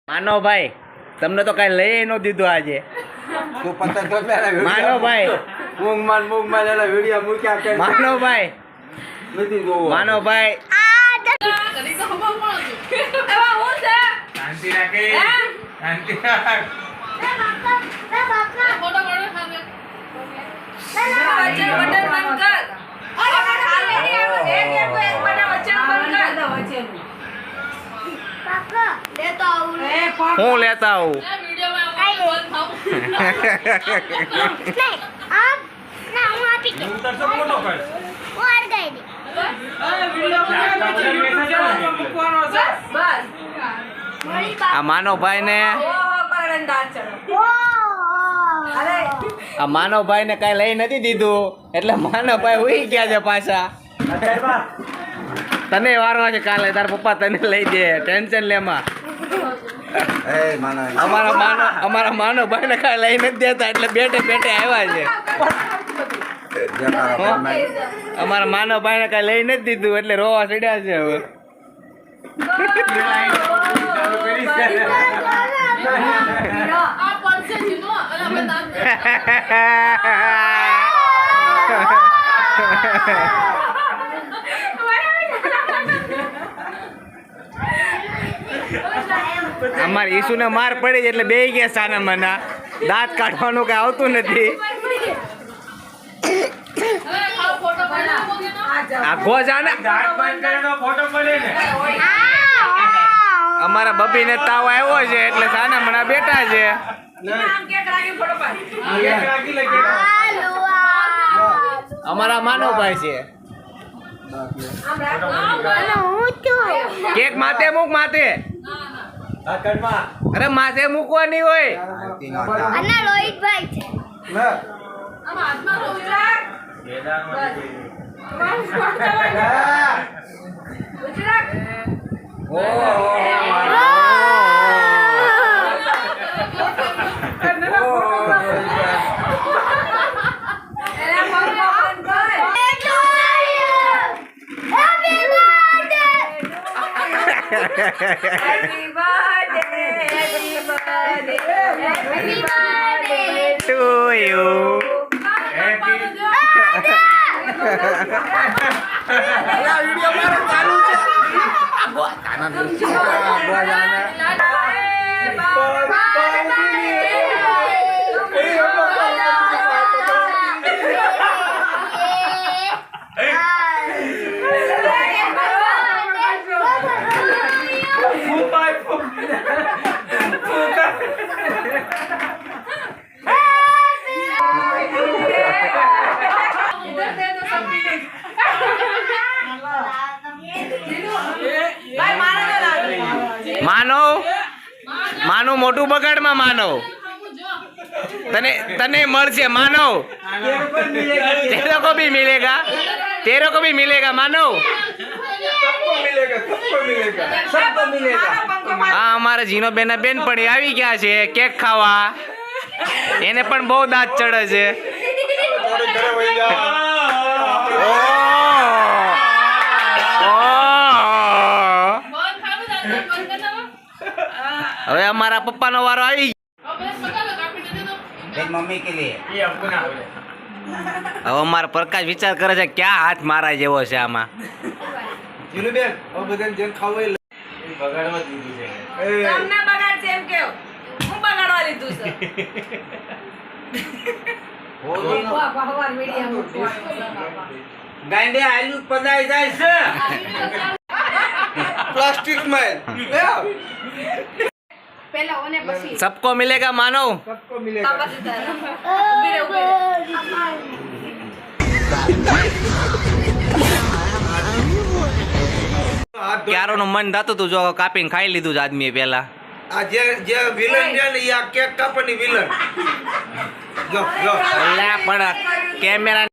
માનો ભાઈ તમને તો કઈ લઈ ન દીધું આજે. તું પતંગ તો માનો ભાઈ મૂંગમાં એલા વિડિયો મૂક્યા કે માનો ભાઈ નથી જોવો માનો ભાઈ શાંતિ રાખે શાંતિ રાખ હું લેતા આવું આ માનો ભાઈ ને કઈ લઈ નથી દીધું એટલે માનો ભાઈ ઉઈ ગયા છે પાછા. તને વારો છે કાલે તાર પપ્પા તને લઈ દે ટેન્શન લેમાં. અમારા માનો ભાઈ ને કઈ લઈ નથી દેતા એટલે બેઠે બેઠે આવ્યા છે. અમારા માનો ભાઈ ને કઈ લઈ નથી દીધું એટલે રોવા ચડ્યા છે હવે. અમારે ઈસુને માર પડી એટલે બે ગયા સાના મના દાંત કાઢવાનું કઈ આવતું નથી. અમારા બબી ને તાવ આવ્યો છે એટલે સાના મના બેઠા છે. અમારા માનો ભાઈ છે. કેક માથે મૂક માથે. અરે માથે મૂકવાની હોય. Happy birthday to you. માનો મોટું બગાડમાં માનો તને મળશે માનો. તેરો કો ભી મિલેગા માનો. હા અમારા જીનો બેન ના બેનપણી આવી ગયા છે કેક ખાવા. એને પણ બહુ દાંત ચડે છે. હવે અમારા પપ્પાનો વારો આવી મમ્મી કે લીએ હવે અમારા પ્રકાશ વિચાર કરે છે ક્યાં હાથ મારા જેવો છે આમાં. જીલુબેન હવે બધાને જેમ ખાવું એ બગાડવા દીધું છે. તમને બગાડ છે એમ કેવ હું બગાડવા લીધું છે. ગાંડે આલુ પદાઈ જાય છે પ્લાસ્ટિક માં. પેલા ઓને પછી सबको मिलेगा मानो. सबको मिलेगा. ક્યારોનું મન થતું તું જો કાપીને ખાઈ લીધું છે આદમીએ પેલા. આ જે વિલન છે ને એ આ કેક કાપવાની વિલન. જો પણ કેમેરા